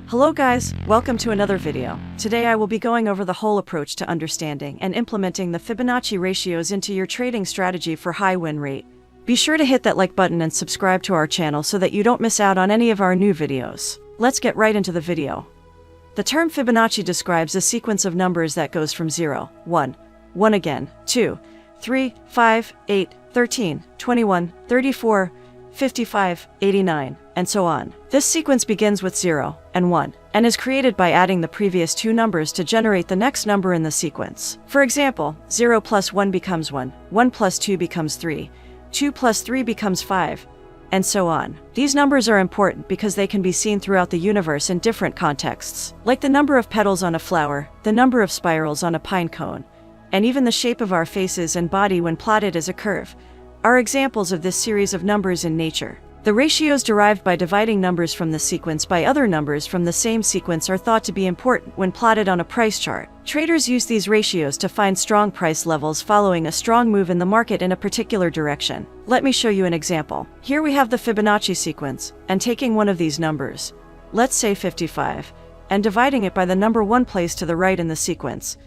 Hello guys, welcome to another video. Today I will be going over the whole approach to understanding and implementing the Fibonacci ratios into your trading strategy for high win rate. Be sure to hit that like button and subscribe to our channel so that you don't miss out on any of our new videos. Let's get right into the video. The term Fibonacci describes a sequence of numbers that goes from 0, 1, 1 again, 2, 3, 5, 8, 13, 21, 34, 55, 89, and so on. This sequence begins with 0 and 1, and is created by adding the previous two numbers to generate the next number in the sequence. For example, 0 plus 1 becomes 1, 1 plus 2 becomes 3, 2 plus 3 becomes 5, and so on. These numbers are important because they can be seen throughout the universe in different contexts, like the number of petals on a flower, the number of spirals on a pine cone, and even the shape of our faces and body when plotted as a curve, are examples of this series of numbers in nature. The ratios derived by dividing numbers from the sequence by other numbers from the same sequence are thought to be important when plotted on a price chart. Traders use these ratios to find strong price levels following a strong move in the market in a particular direction. Let me show you an example. Here we have the Fibonacci sequence, and taking one of these numbers, let's say 55, and dividing it by the number 1 placed to the right in the sequence,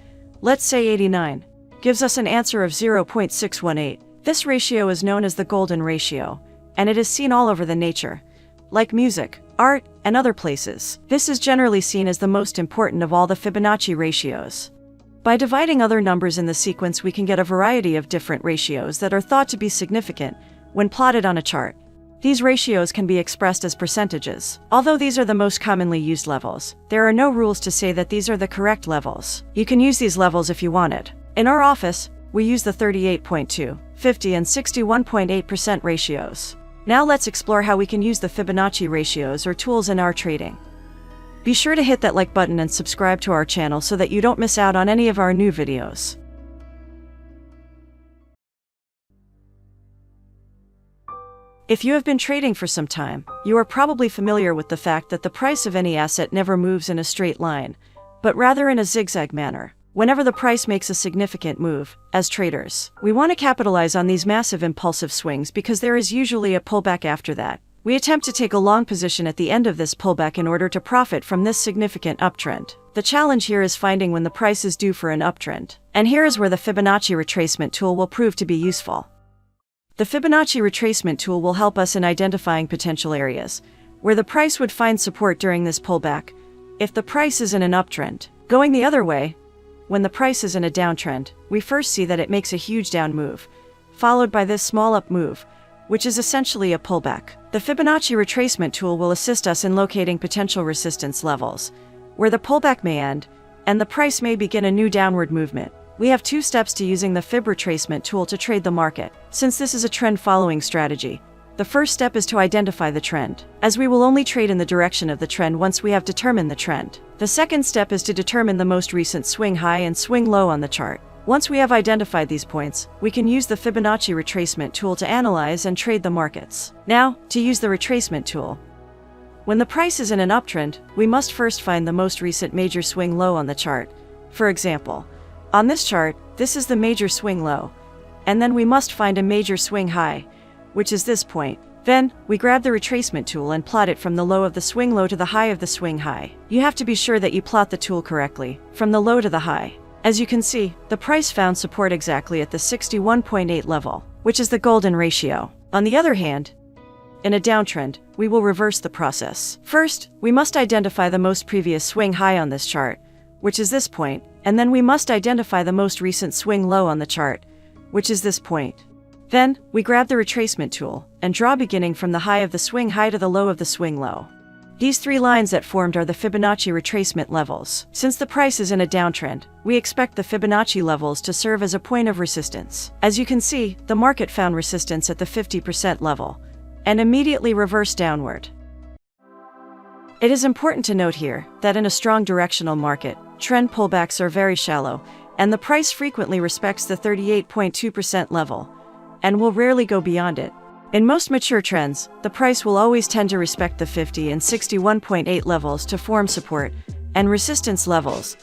let's say 89, gives us an answer of 0.618. This ratio is known as the golden ratio, and it is seen all over the nature, like music, art, and other places. This is generally seen as the most important of all the Fibonacci ratios. By dividing other numbers in the sequence, we can get a variety of different ratios that are thought to be significant when plotted on a chart. These ratios can be expressed as percentages. Although these are the most commonly used levels, there are no rules to say that these are the correct levels. You can use these levels if you wanted. In our office, we use the 38.2, 50, and 61.8% ratios. Now let's explore how we can use the Fibonacci ratios or tools in our trading. Be sure to hit that like button and subscribe to our channel so that you don't miss out on any of our new videos. If you have been trading for some time, you are probably familiar with the fact that the price of any asset never moves in a straight line, but rather in a zigzag manner. Whenever the price makes a significant move, as traders, we want to capitalize on these massive impulsive swings because there is usually a pullback after that. We attempt to take a long position at the end of this pullback in order to profit from this significant uptrend. The challenge here is finding when the price is due for an uptrend. And here is where the Fibonacci Retracement tool will prove to be useful. The Fibonacci Retracement tool will help us in identifying potential areas where the price would find support during this pullback. If the price is in an uptrend, going the other way, when the price is in a downtrend, we first see that it makes a huge down move, followed by this small up move, which is essentially a pullback. The Fibonacci Retracement tool will assist us in locating potential resistance levels, where the pullback may end, and the price may begin a new downward movement. We have two steps to using the Fib Retracement tool to trade the market. Since this is a trend-following strategy, the first step is to identify the trend, as we will only trade in the direction of the trend once we have determined the trend. The second step is to determine the most recent swing high and swing low on the chart. Once we have identified these points, we can use the Fibonacci Retracement tool to analyze and trade the markets. Now, to use the retracement tool. When the price is in an uptrend, we must first find the most recent major swing low on the chart. For example, on this chart, this is the major swing low, and then we must find a major swing high, which is this point. Then, we grab the retracement tool and plot it from the low of the swing low to the high of the swing high. You have to be sure that you plot the tool correctly, from the low to the high. As you can see, the price found support exactly at the 61.8 level, which is the golden ratio. On the other hand, in a downtrend, we will reverse the process. First, we must identify the most previous swing high on this chart, which is this point, and then we must identify the most recent swing low on the chart, which is this point. Then, we grab the retracement tool and draw beginning from the high of the swing high to the low of the swing low. These three lines that formed are the Fibonacci retracement levels. Since the price is in a downtrend, we expect the Fibonacci levels to serve as a point of resistance. As you can see, the market found resistance at the 50% level and immediately reversed downward. It is important to note here that in a strong directional market, trend pullbacks are very shallow, and the price frequently respects the 38.2% level and will rarely go beyond it. In most mature trends, the price will always tend to respect the 50 and 61.8 levels to form support and resistance levels.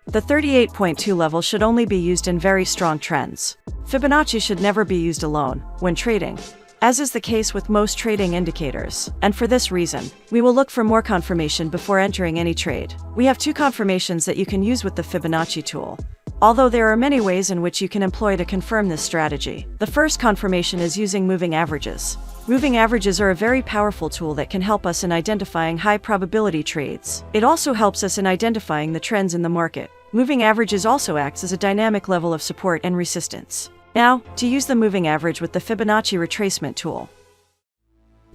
The 38.2 level should only be used in very strong trends. Fibonacci should never be used alone when trading. as is the case with most trading indicators. And for this reason, we will look for more confirmation before entering any trade. We have two confirmations that you can use with the Fibonacci tool, although there are many ways in which you can employ to confirm this strategy. The first confirmation is using moving averages. Moving averages are a very powerful tool that can help us in identifying high probability trades. It also helps us in identifying the trends in the market. Moving averages also acts as a dynamic level of support and resistance. Now, to use the moving average with the Fibonacci Retracement tool.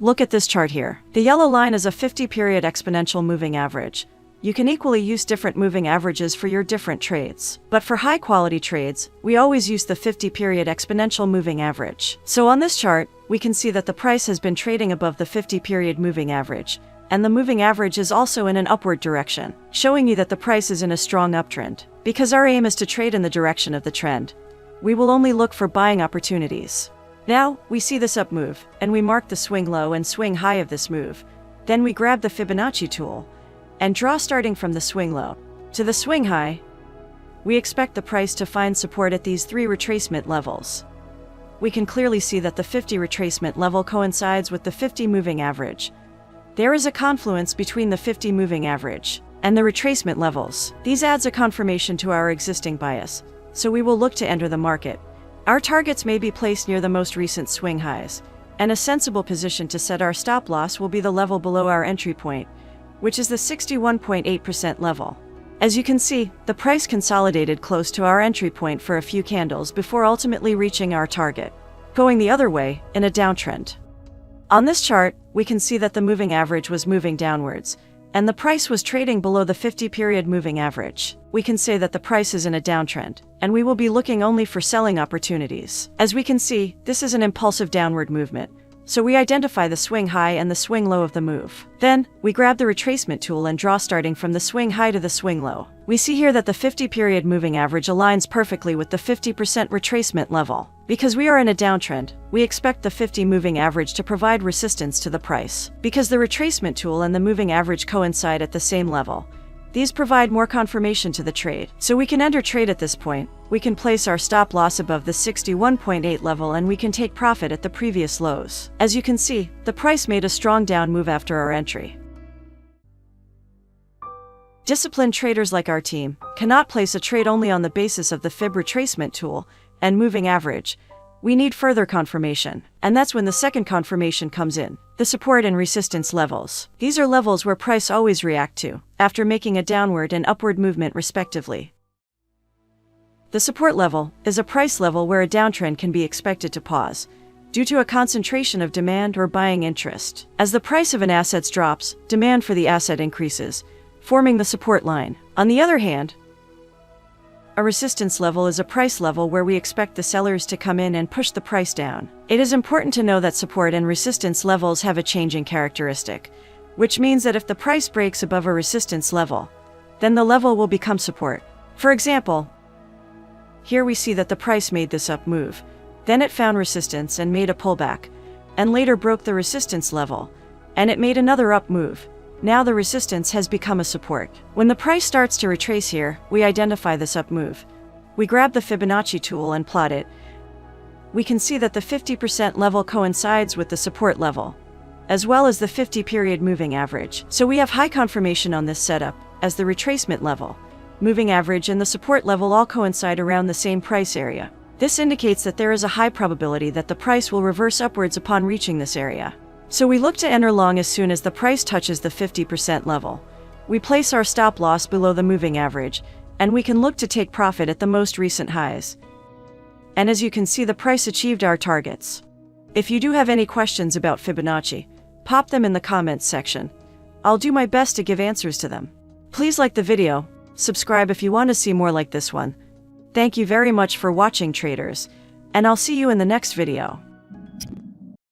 Look at this chart here. The yellow line is a 50-period exponential moving average. You can equally use different moving averages for your different trades. But for high-quality trades, we always use the 50-period exponential moving average. So on this chart, we can see that the price has been trading above the 50-period moving average, and the moving average is also in an upward direction, showing you that the price is in a strong uptrend. Because our aim is to trade in the direction of the trend, we will only look for buying opportunities. Now, we see this up move, and we mark the swing low and swing high of this move. Then we grab the Fibonacci tool and draw starting from the swing low to the swing high. We expect the price to find support at these three retracement levels. We can clearly see that the 50 retracement level coincides with the 50 moving average. There is a confluence between the 50 moving average and the retracement levels. These adds a confirmation to our existing bias, so we will look to enter the market. Our targets may be placed near the most recent swing highs, and a sensible position to set our stop loss will be the level below our entry point, which is the 61.8% level. As you can see, the price consolidated close to our entry point for a few candles before ultimately reaching our target, going the other way in a downtrend. On this chart, we can see that the moving average was moving downwards, and the price was trading below the 50-period moving average. We can say that the price is in a downtrend, and we will be looking only for selling opportunities. As we can see, this is an impulsive downward movement, so we identify the swing high and the swing low of the move. Then, we grab the retracement tool and draw starting from the swing high to the swing low. We see here that the 50-period moving average aligns perfectly with the 50% retracement level. Because we are in a downtrend, we expect the 50 moving average to provide resistance to the price. Because the retracement tool and the moving average coincide at the same level, these provide more confirmation to the trade. So we can enter trade at this point. We can place our stop loss above the 61.8 level and we can take profit at the previous lows. As you can see, the price made a strong down move after our entry. Disciplined traders like our team cannot place a trade only on the basis of the Fib retracement tool and moving average. We need further confirmation, and that's when the second confirmation comes in, the support and resistance levels. These are levels where price always react to, after making a downward and upward movement respectively. The support level is a price level where a downtrend can be expected to pause, due to a concentration of demand or buying interest. As the price of an asset drops, demand for the asset increases, forming the support line. On the other hand, a resistance level is a price level where we expect the sellers to come in and push the price down. It is important to know that support and resistance levels have a changing characteristic, which means that if the price breaks above a resistance level, then the level will become support. For example, here we see that the price made this up move, then it found resistance and made a pullback, and later broke the resistance level, and it made another up move. Now the resistance has become a support. When the price starts to retrace here, we identify this up move. We grab the Fibonacci tool and plot it. We can see that the 50% level coincides with the support level, as well as the 50-period moving average. So we have high confirmation on this setup, as the retracement level, moving average and the support level all coincide around the same price area. This indicates that there is a high probability that the price will reverse upwards upon reaching this area. So we look to enter long as soon as the price touches the 50% level. We place our stop loss below the moving average, and we can look to take profit at the most recent highs. And as you can see, the price achieved our targets. If you do have any questions about Fibonacci, pop them in the comments section. I'll do my best to give answers to them. Please like the video, subscribe if you want to see more like this one. Thank you very much for watching, traders, and I'll see you in the next video.